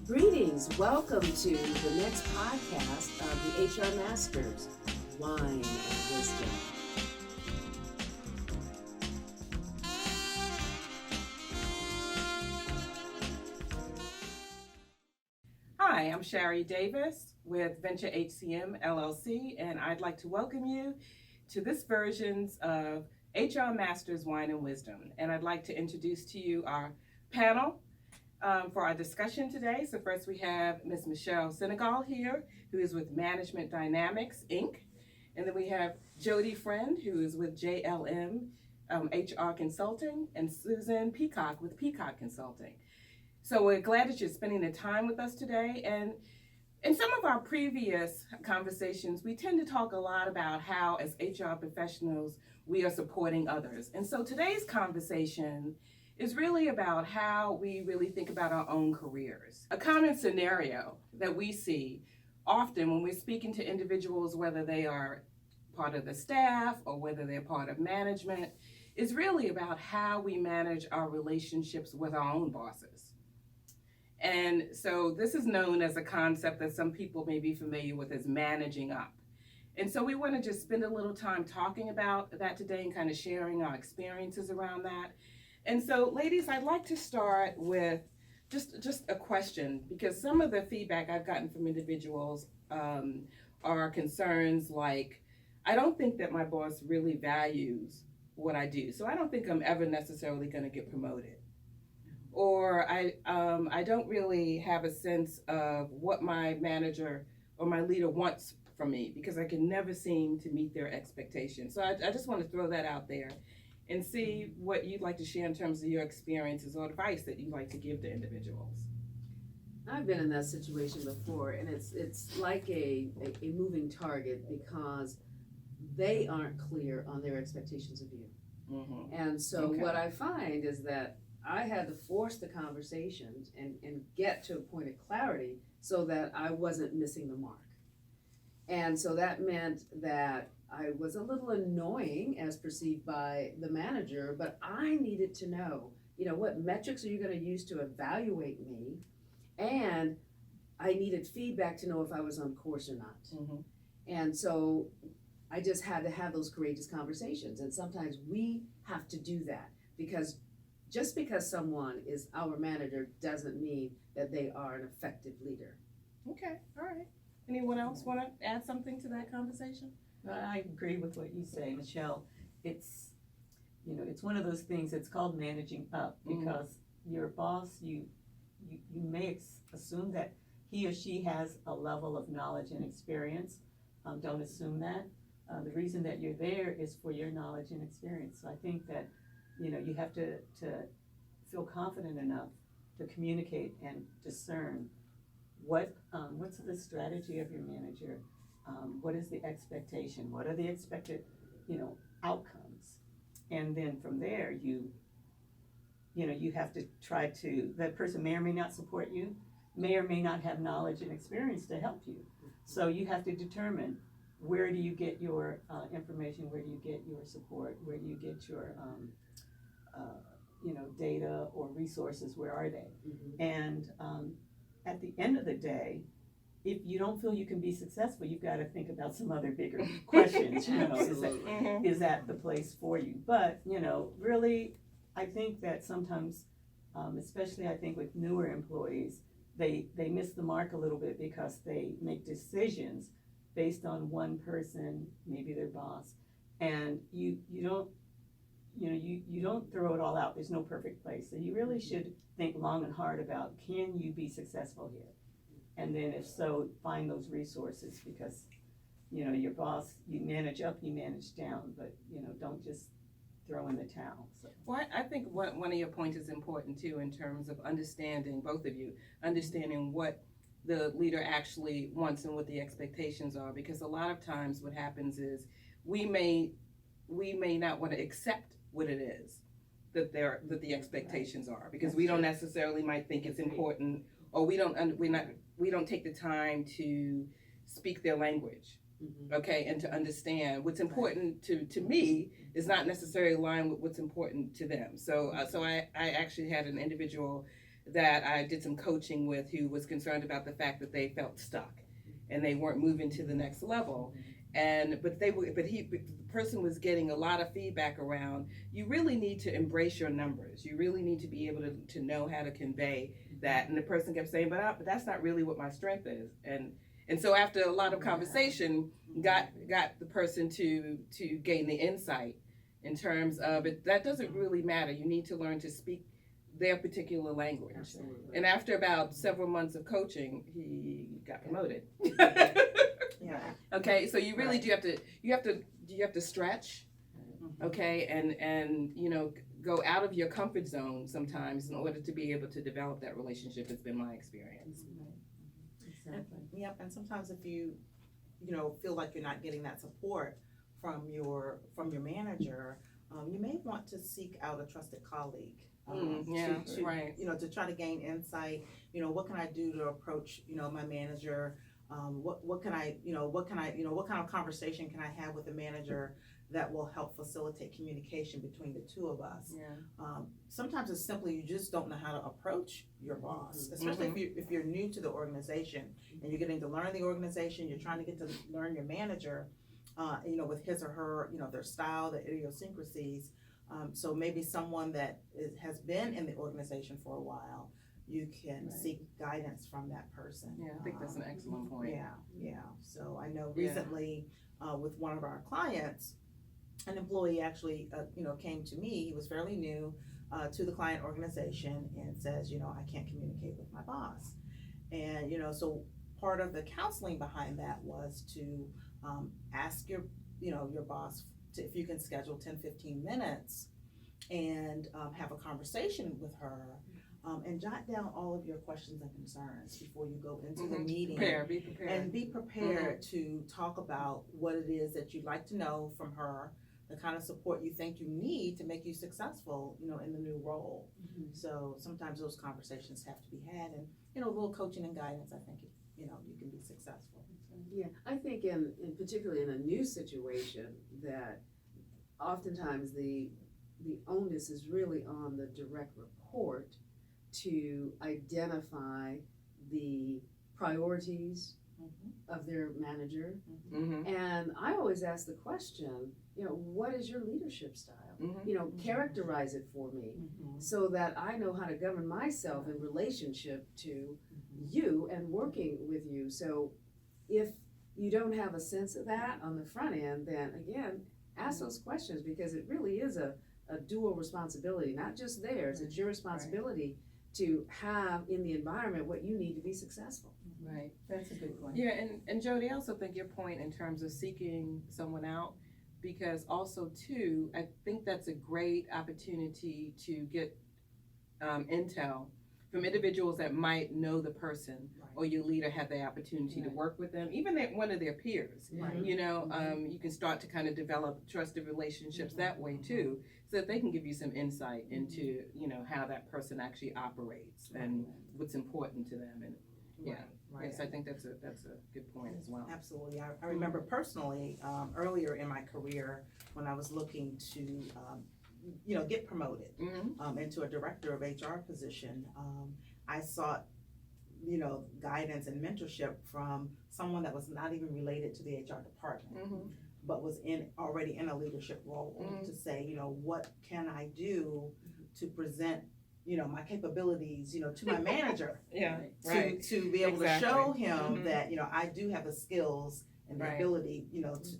Greetings. Welcome to the next podcast of the HR Masters, Wine and Wisdom. Hi, I'm Shari Davis with Venture HCM LLC, and I'd like to welcome you to this versions of HR Masters Wine and Wisdom. And I'd like to introduce to you our panel for our discussion today. So first we have Ms. Michele Synegal here, who is with Management Dynamics, Inc. And then we have Jody Friend, who is with JLM HR Consulting, and Susan Peacock with Peacock Consulting. So we're glad that you're spending the time with us today. And in some of our previous conversations, we tend to talk a lot about how, as HR professionals, we are supporting others. And so today's conversation is really about how we really think about our own careers. A common scenario that we see often when we're speaking to individuals, whether they are part of the staff or whether they're part of management, is really about how we manage our relationships with our own bosses. And so this is known as a concept that some people may be familiar with as managing up. And so we want to just spend a little time talking about that today and kind of sharing our experiences around that. And so, ladies, I'd like to start with just a question, because some of the feedback I've gotten from individuals are concerns like, I don't think that my boss really values what I do, so I don't think I'm ever necessarily going to get promoted. Or I don't really have a sense of what my manager or my leader wants from me, because I can never seem to meet their expectations. So I just want to throw that out there and see what you'd like to share in terms of your experiences or advice that you'd like to give to individuals. I've been in that situation before, and it's like a moving target because they aren't clear on their expectations of you. Mm-hmm. And so what I find is that I had to force the conversations and get to a point of clarity so that I wasn't missing the mark. And so that meant that I was a little annoying as perceived by the manager, but I needed to know, what metrics are you going to use to evaluate me? And I needed feedback to know if I was on course or not. Mm-hmm. And so I just had to have those courageous conversations. And sometimes we have to do that, because just because someone is our manager doesn't mean that they are an effective leader. Okay, all right. Anyone else want to add something to that conversation? I agree with what you say, Michele. It's one of those things. It's called managing up, because your boss, you may assume that he or she has a level of knowledge and experience. Don't assume that. The reason that you're there is for your knowledge and experience. So I think that you have to feel confident enough to communicate and discern what's the strategy of your manager. What is the expectation? What are the expected, outcomes? And then from there, you have to try to, that person may or may not support you, may or may not have knowledge and experience to help you. So you have to determine, where do you get your information? Where do you get your support? Where do you get your, data or resources? Where are they? Mm-hmm. And at the end of the day, if you don't feel you can be successful, you've got to think about some other bigger questions. Is that the place for you? But, really, I think that sometimes, especially I think with newer employees, they miss the mark a little bit because they make decisions based on one person, maybe their boss, and you don't throw it all out. There's no perfect place. So you really should think long and hard about, can you be successful here? And then if so, find those resources, because, your boss, you manage up, you manage down, but, don't just throw in the towel. So. Well, I think one of your points is important too, in terms of understanding, both of you, understanding what the leader actually wants and what the expectations are, because a lot of times what happens is we may not want to accept what it is that the expectations are, because we don't necessarily might think it's important, or we don't take the time to speak their language. Mm-hmm. Okay, and to understand what's important to me is not necessarily aligned with what's important to them. So I actually had an individual that I did some coaching with who was concerned about the fact that they felt stuck and they weren't moving to the next level. But the person was getting a lot of feedback around, you really need to embrace your numbers. You really need to be able to know how to convey that. And the person kept saying, but that's not really what my strength is. And so after a lot of conversation, got the person to gain the insight in terms of it. That doesn't really matter. You need to learn to speak their particular language. Absolutely. And after about several months of coaching, he got promoted. Yeah. Okay, so you really do have to stretch, okay, and go out of your comfort zone sometimes in order to be able to develop that relationship. Has been my experience. Exactly. Yep, and sometimes if you feel like you're not getting that support from your manager, you may want to seek out a trusted colleague. Right. To try to gain insight. What can I do to approach my manager? What kind of conversation can I have with the manager that will help facilitate communication between the two of us? Yeah. Sometimes it's simply you just don't know how to approach your boss, especially if you're new to the organization and you're getting to learn the organization. You're trying to get to learn your manager, with his or her, their style, their idiosyncrasies. So maybe someone that has been in the organization for a while, you can seek guidance from that person. Yeah, I think that's an excellent point. Yeah. So I know recently with one of our clients, an employee actually, came to me. He was fairly new to the client organization and says, I can't communicate with my boss. And, so part of the counseling behind that was to ask your boss if you can schedule 10-15 minutes and have a conversation with her. And jot down all of your questions and concerns before you go into the meeting. Be prepared. And be prepared to talk about what it is that you'd like to know from her, the kind of support you think you need to make you successful, in the new role. So sometimes those conversations have to be had, and a little coaching and guidance. I think you can be successful. Yeah, I think in particularly in a new situation that oftentimes the onus is really on the direct report to identify the priorities of their manager. And I always ask the question, what is your leadership style? Characterize it for me so that I know how to govern myself in relationship to you and working with you. So if you don't have a sense of that on the front end, then again, ask those questions, because it really is a dual responsibility, not just theirs. It's your responsibility to have in the environment what you need to be successful. Right, that's a good point. Yeah, and Jody, I also think your point in terms of seeking someone out, because also too, I think that's a great opportunity to get intel from individuals that might know the person or your leader, have the opportunity to work with them, even one of their peers. You can start to kind of develop trusted relationships that way too, so that they can give you some insight into how that person actually operates and what's important to them. And yes, I think that's a good point as well. Absolutely. I remember personally earlier in my career when I was looking to get promoted into a director of HR position. I sought guidance and mentorship from someone that was not even related to the HR department, but was already in a leadership role to say, what can I do to present my capabilities, to my manager, to be able to show him that, I do have the skills and the ability,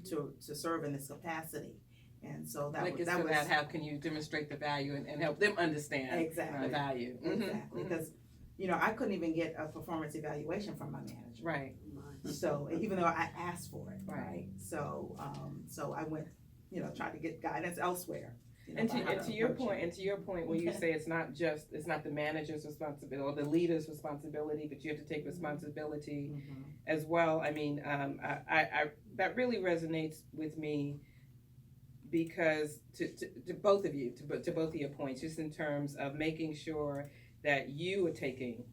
to serve in this capacity. And so that was how can you demonstrate the value and help them understand the value. Exactly. Because, I couldn't even get a performance evaluation from my manager. Right. So even though I asked for it, right? So I went, tried to get guidance elsewhere. And to your point, when you say it's not the manager's responsibility or the leader's responsibility, but you have to take responsibility as well. I mean, I that really resonates with me, because to both of you, to both of your points, just in terms of making sure that you are taking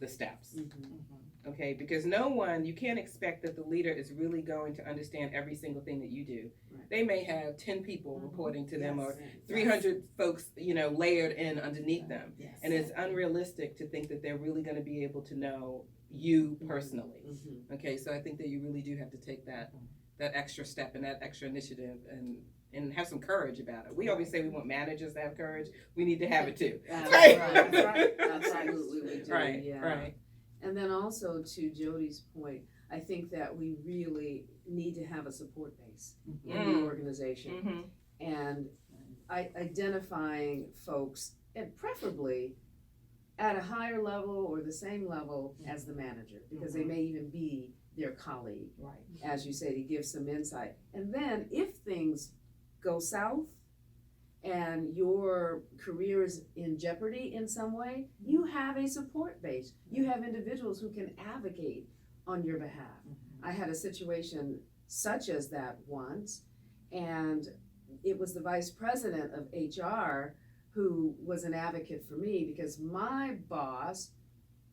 the steps. Mhm. Okay, because you can't expect that the leader is really going to understand every single thing that you do. Right. They may have 10 people reporting to them, or Yes. 300 folks, layered in underneath them. Yes. And it's unrealistic to think that they're really going to be able to know you personally. Mhm. Okay, so I think that you really do have to take that extra step and that extra initiative and have some courage about it. We always say we want managers to have courage. We need to have it too. That's Right. right. That's right. Absolutely, we do. Right, Yeah. right. And then also to Jody's point, I think that we really need to have a support base in the organization, Mm-hmm. and identifying folks, and preferably at a higher level or the same level as the manager, because they may even be their colleague, Right. as you say, to give some insight. And then if things go south and your career is in jeopardy in some way, you have a support base. You have individuals who can advocate on your behalf. I had a situation such as that once, and it was the vice president of HR who was an advocate for me because my boss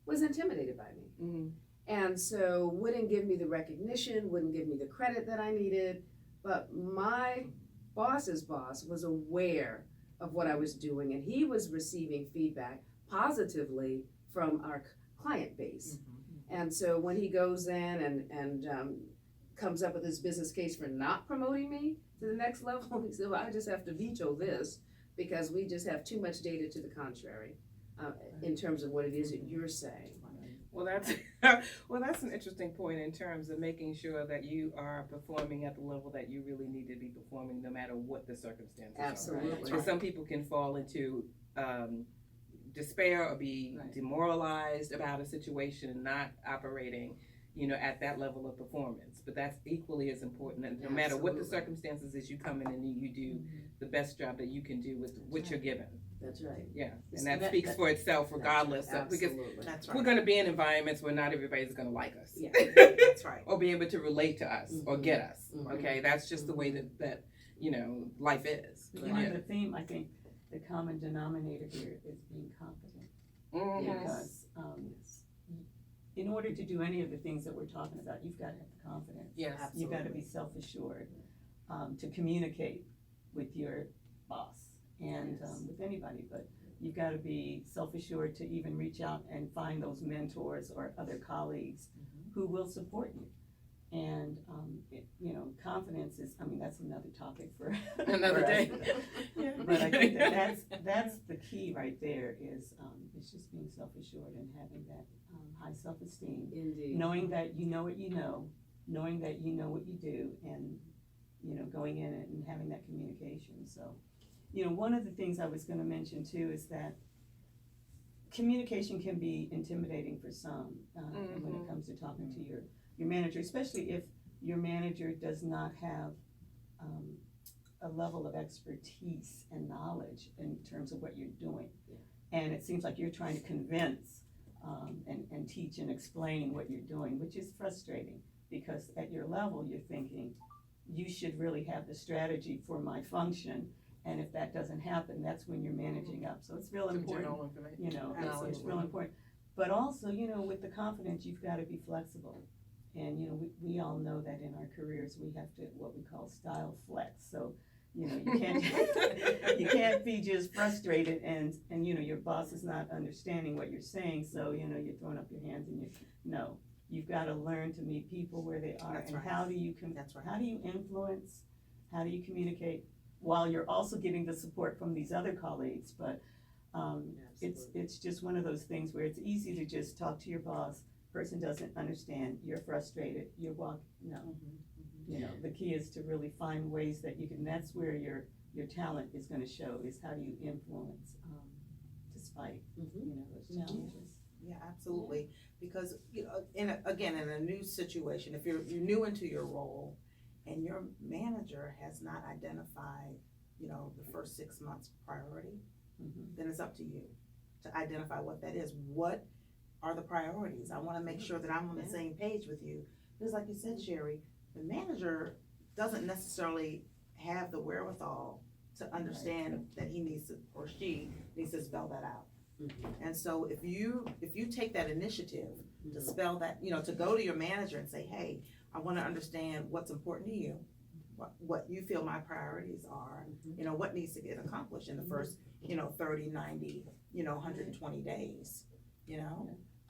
was intimidated by me. Mm-hmm. And so wouldn't give me the recognition, wouldn't give me the credit that I needed, but my boss's boss was aware of what I was doing, and he was receiving feedback positively from our client base. And so when he goes in and comes up with his business case for not promoting me to the next level, he said, well, I just have to veto this because we just have too much data to the contrary in terms of what it is that you're saying. Well, that's an interesting point in terms of making sure that you are performing at the level that you really need to be performing, no matter what the circumstances are. Absolutely. Because some people can fall into despair or be demoralized about a situation and not operating, at that level of performance. But that's equally as important. And no matter what the circumstances is, you come in and you do the best job that you can do with what you're given. That's right. Yeah, and that speaks for itself, regardless. Because That's we're right. going to be in environments where not everybody's going to like us. Yeah. That's right. Or be able to relate to us or get us. Mhm. Okay, that's just the way that life is. But the theme, I think, the common denominator here is being confident. Mhm. Because in order to do any of the things that we're talking about, you've got to have the confidence. Yes. You've got to be self-assured to communicate with your boss and with anybody, but you've got to be self-assured to even reach out and find those mentors or other colleagues who will support you. And, confidence is, that's another topic for Another for us. day. But I think that's the key right there is, it's just being self-assured and having that high self-esteem. Indeed. Knowing that you know what you know, knowing that you know what you do, and, going in and having that communication. So, one of the things I was gonna mention too is that communication can be intimidating for some when it comes to talking to your manager, especially if your manager does not have a level of expertise and knowledge in terms of what you're doing. Yeah. And it seems like you're trying to convince and teach and explain what you're doing, which is frustrating because at your level you're thinking, you should really have the strategy for my function, and if that doesn't happen, that's when you're managing up. So it's real important, it's real important. But also, with the confidence, you've got to be flexible. And, we all know that in our careers, we have to, what we call style flex. So, you can't, you can't be just frustrated and your boss is not understanding what you're saying. So, you're throwing up your hands and no, you've got to learn to meet people where they are. That's and right. how do you, how do you influence, how do you communicate while you're also getting the support from these other colleagues? But it's just one of those things where it's easy to just talk to your boss. Person doesn't understand, you're frustrated, the key is to really find ways that you can, that's where your talent is going to show, is how do you influence despite those challenges. Yeah, absolutely. Because in a new situation, if you're new into your role and your manager has not identified the first 6 months priority, then it's up to you to identify what that is. What are the priorities? I want to make sure that I'm on the same page with you. Because like you said, Shari, the manager doesn't necessarily have the wherewithal to understand that he needs to, or she needs to spell that out. And so if you take that initiative to spell that, to go to your manager and say, hey, I want to understand what's important to you, what you feel my priorities are, what needs to get accomplished in the first, 30, 90, 120 days,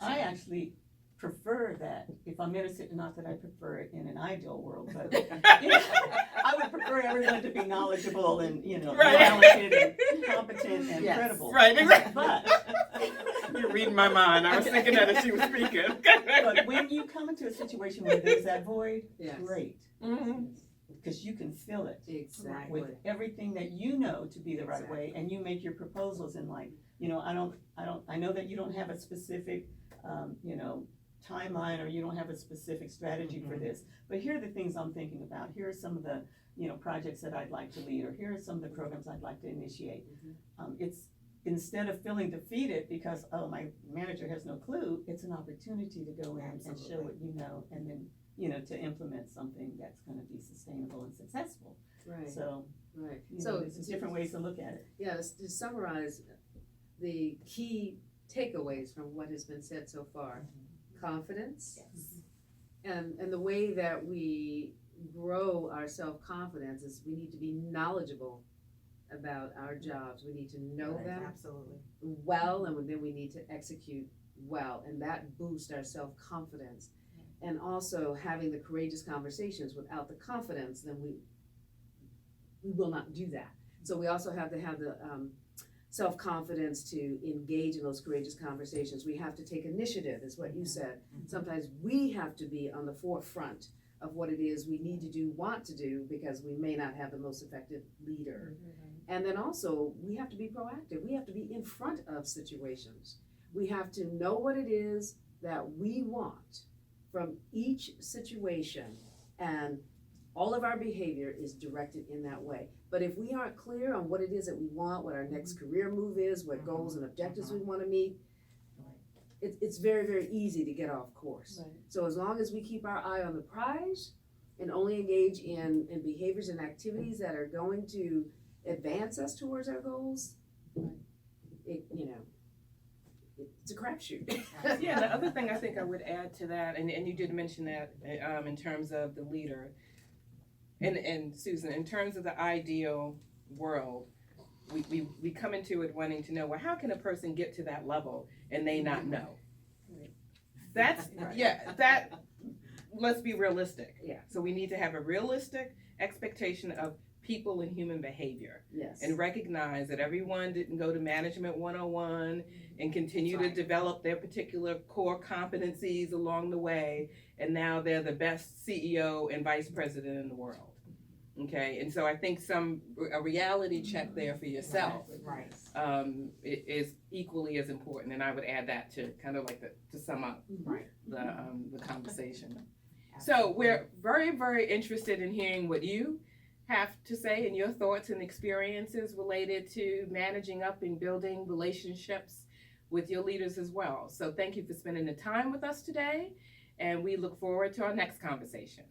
I actually prefer that if I'm innocent, not that I prefer it in an ideal world, but I would prefer everyone to be knowledgeable and, talented and competent and credible. Right, exactly. But You're reading my mind. I was thinking that as she was speaking. but when you come into a situation where there's that void, Yes. great. Mm-hmm. Because you can fill it Exactly. with everything that you know to be the right Exactly. way, and you make your proposals in like, I know that you don't have a specific, timeline, or you don't have a specific strategy for this, but here are the things I'm thinking about. Here are some of the, projects that I'd like to lead, or here are some of the programs I'd like to initiate. It's, instead of feeling defeated because, oh, my manager has no clue, it's an opportunity to go in and show what you know, and then, to implement something that's gonna be sustainable and successful. Right, So, right. so there's different ways to look at it. Yeah, to summarize the key takeaways from what has been said so far: confidence, and the way that we grow our self-confidence is we need to be knowledgeable about our jobs. We need to know them Absolutely. well, and then we need to execute well, and that boosts our self-confidence. And also having the courageous conversations. Without the confidence, then we will not do that. So we also have to have the self-confidence to engage in those courageous conversations. We have to take initiative, is what you said. Sometimes we have to be on the forefront of what it is we need to do, want to do, because we may not have the most effective leader. And then also, we have to be proactive. We have to be in front of situations. We have to know what it is that we want from each situation, and all of our behavior is directed in that way. But if we aren't clear on what it is that we want, what our next career move is, what goals and objectives we want to meet, it's very, very easy to get off course. Right. So as long as we keep our eye on the prize and only engage in behaviors and activities that are going to advance us towards our goals, it's a crapshoot. Yeah, the other thing I think I would add to that, and you did mention that in terms of the leader, and Susan, in terms of the ideal world, we come into it wanting to know, well, how can a person get to that level and they not know? That's, let's be realistic. Yeah. So we need to have a realistic expectation of people and human behavior, Yes. and recognize that everyone didn't go to Management 101 and continue to develop their particular core competencies along the way, and now they're the best CEO and vice president in the world. Okay, and so I think a reality check there for yourself Right. is equally as important, and I would add that to kind of like to sum up the conversation. So we're very, very interested in hearing what you have to say and your thoughts and experiences related to managing up and building relationships with your leaders as well. So thank you for spending the time with us today, and we look forward to our next conversation.